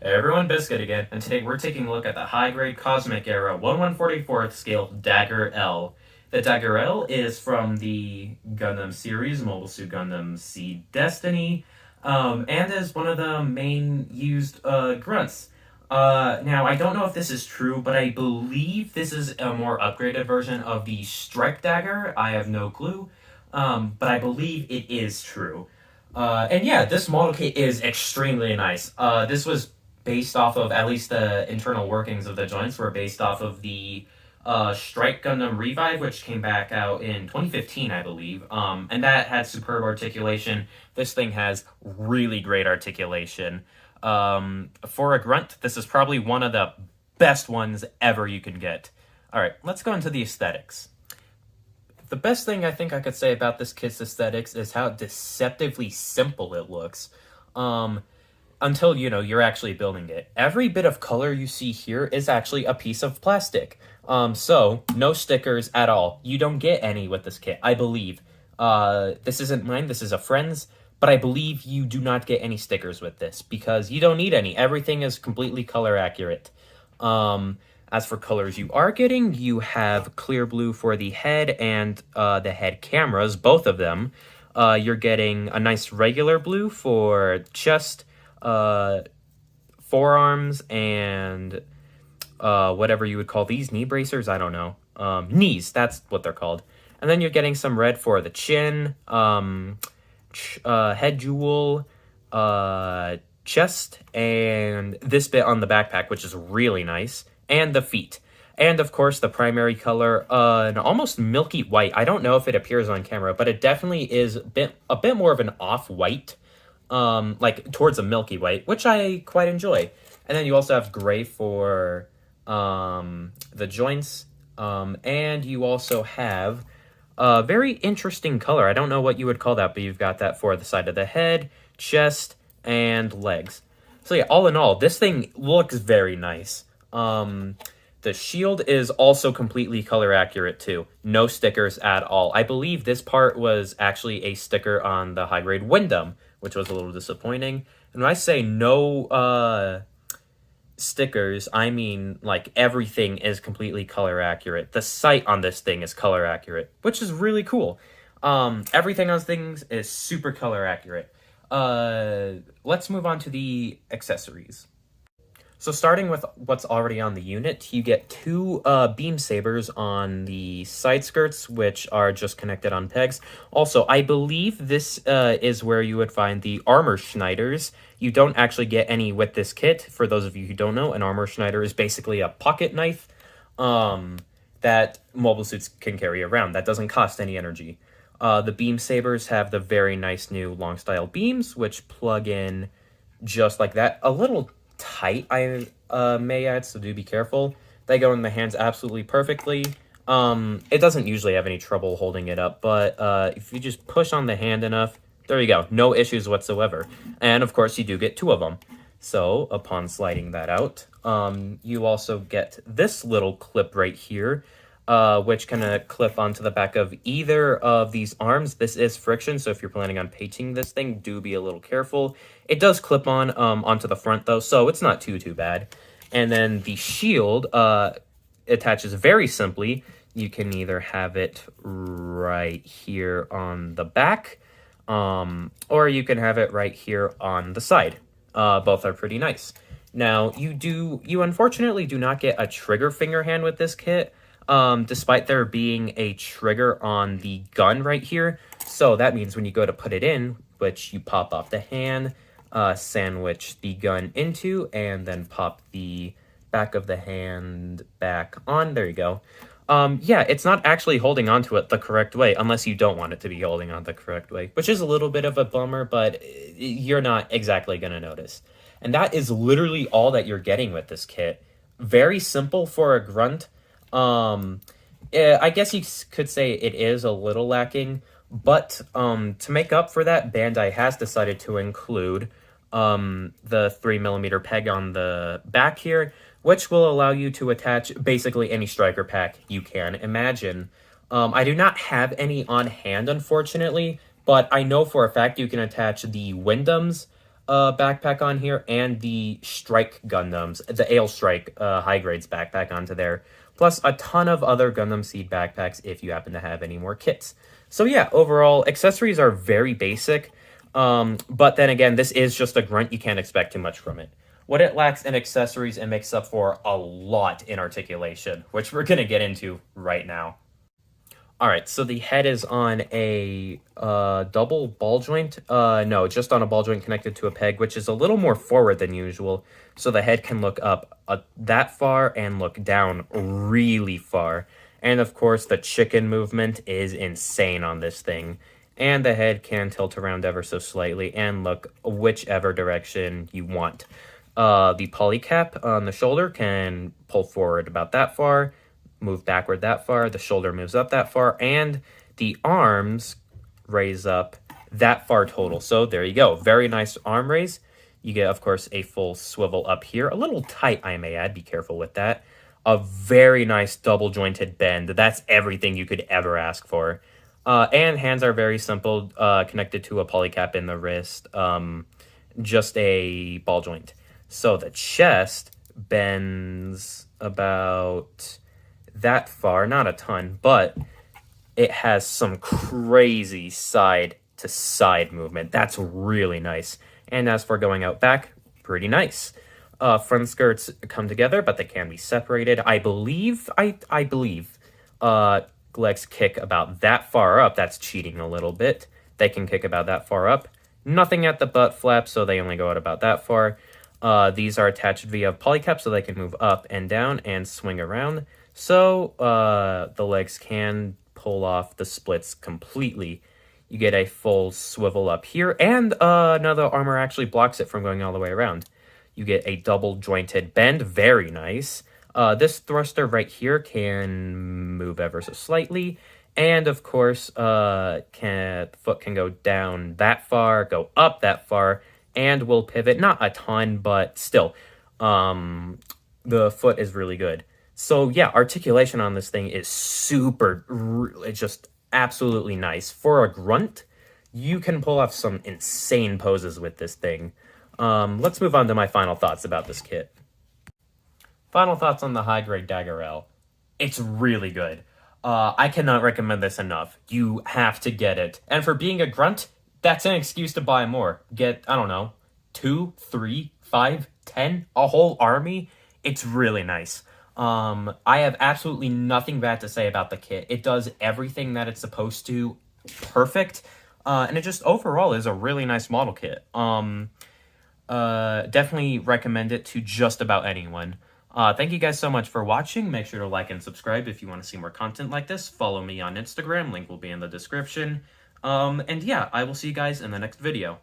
Everyone, Biscuit again, and today we're taking a look at the high-grade Cosmic Era 1/144th scale Dagger L. The Dagger L is from the Gundam series, Mobile Suit Gundam Seed Destiny, and is one of the main used grunts. Now, I don't know if this is true, but I believe this is a more upgraded version of the Strike Dagger. I have no clue, but I believe it is true. And yeah, this model kit is extremely nice. This was based off of, at least the internal workings of the joints were based off of the Strike Gundam Revive, which came back out in 2015, I believe. And that had superb articulation. This thing has really great articulation. For a grunt, this is probably one of the best ones ever you can get. All right, let's go into the aesthetics. The best thing I think I could say about this kit's aesthetics is how deceptively simple it looks. Until, you're actually building it. Every bit of color you see here is actually a piece of plastic. So, no stickers at all. You don't get any with this kit, I believe. This isn't mine, this is a friend's, but I believe you do not get any stickers with this, because you don't need any. Everything is completely color accurate. As for colors you are getting, you have clear blue for the head and the head cameras, both of them. You're getting a nice regular blue for chest, forearms, and whatever you would call these, knee bracers, I don't know. Knees, that's what they're called. And then you're getting some red for the chin, head jewel, chest, and this bit on the backpack, which is really nice, and the feet. And of course, the primary color, an almost milky white. I don't know if it appears on camera, but it definitely is a bit more of an off-white, like towards a milky white, which I quite enjoy. And then you also have gray for the joints, and you also have a very interesting color. I don't know what you would call that, but you've got that for the side of the head, chest, and legs. So yeah, all in all, this thing looks very nice. The shield is also completely color accurate too. No stickers at all. I believe this part was actually a sticker on the high grade Windom, which was a little disappointing. And when I say no stickers, I mean like everything is completely color accurate. The sight on this thing is color accurate, which is really cool. Everything on things is super color accurate. Let's move on to the accessories. So starting with what's already on the unit, you get two beam sabers on the side skirts, which are just connected on pegs. Also, I believe this is where you would find the armor schneiders. You don't actually get any with this kit. For those of you who don't know, an armor schneider is basically a pocket knife that mobile suits can carry around. That doesn't cost any energy. The beam sabers have the very nice new long style beams, which plug in just like that. A little tight, I may add, so do be careful. They go in the hands absolutely perfectly. It doesn't usually have any trouble holding it up, but if you just push on the hand enough, there you go. No issues whatsoever. And of course, you do get two of them. So upon sliding that out, you also get this little clip right here, which can clip onto the back of either of these arms. This is friction, so if you're planning on painting this thing, do be a little careful. It does clip on onto the front, though, so it's not too bad. And then the shield attaches very simply. You can either have it right here on the back, or you can have it right here on the side. Both are pretty nice. Now, you unfortunately do not get a trigger finger hand with this kit, despite there being a trigger on the gun right here. So that means when you go to put it in, which you pop off the hand, sandwich the gun into, and then pop the back of the hand back on. There you go. Yeah, it's not actually holding onto it the correct way, unless you don't want it to be holding on the correct way, which is a little bit of a bummer, but you're not exactly going to notice. And that is literally all that you're getting with this kit. Very simple for a grunt. I guess you could say it is a little lacking, but to make up for that, Bandai has decided to include the 3mm peg on the back here, which will allow you to attach basically any striker pack you can imagine. I do not have any on hand, unfortunately, but I know for a fact you can attach the Windoms, backpack on here, and the Strike Gundams, the Ale Strike High Grades backpack onto there, plus a ton of other Gundam Seed backpacks if you happen to have any more kits. So yeah, overall, accessories are very basic, but then again, this is just a grunt. You can't expect too much from it. What it lacks in accessories, it makes up for a lot in articulation, which we're going to get into right now. All right, so the head is on a double ball joint. No, just on a ball joint connected to a peg, which is a little more forward than usual. So the head can look up that far and look down really far. And of course, the chicken movement is insane on this thing. And the head can tilt around ever so slightly and look whichever direction you want. The polycap on the shoulder can pull forward about that far, move backward that far, the shoulder moves up that far, and the arms raise up that far total. So there you go. Very nice arm raise. You get, of course, a full swivel up here. A little tight, I may add. Be careful with that. A very nice double-jointed bend. That's everything you could ever ask for. And hands are very simple, connected to a polycap in the wrist. Just a ball joint. So the chest bends about that far, not a ton, but it has some crazy side to side movement. That's really nice. And as for going out back, pretty nice. Front skirts come together, but they can be separated. I believe legs kick about that far up. That's cheating a little bit. They can kick about that far up. Nothing at the butt flap, so they only go out about that far. These are attached via polycap, so they can move up and down and swing around. So the legs can pull off the splits completely. You get a full swivel up here, and another armor actually blocks it from going all the way around. You get a double jointed bend, very nice. This thruster right here can move ever so slightly, and of course, foot can go down that far, go up that far, and will pivot, not a ton, but still, the foot is really good. So yeah, articulation on this thing is it's just absolutely nice. For a grunt, you can pull off some insane poses with this thing. Let's move on to my final thoughts about this kit. Final thoughts on the high-grade Daggar L. It's really good. I cannot recommend this enough. You have to get it. And for being a grunt, that's an excuse to buy more. Get, I don't know, 2, 3, 5, 10, a whole army. It's really nice. I have absolutely nothing bad to say about the kit. It does everything that it's supposed to perfect. And it just overall is a really nice model kit. Definitely recommend it to just about anyone. Thank you guys so much for watching. Make sure to like and subscribe if you want to see more content like this. Follow me on Instagram. Link will be in the description. And yeah, I will see you guys in the next video.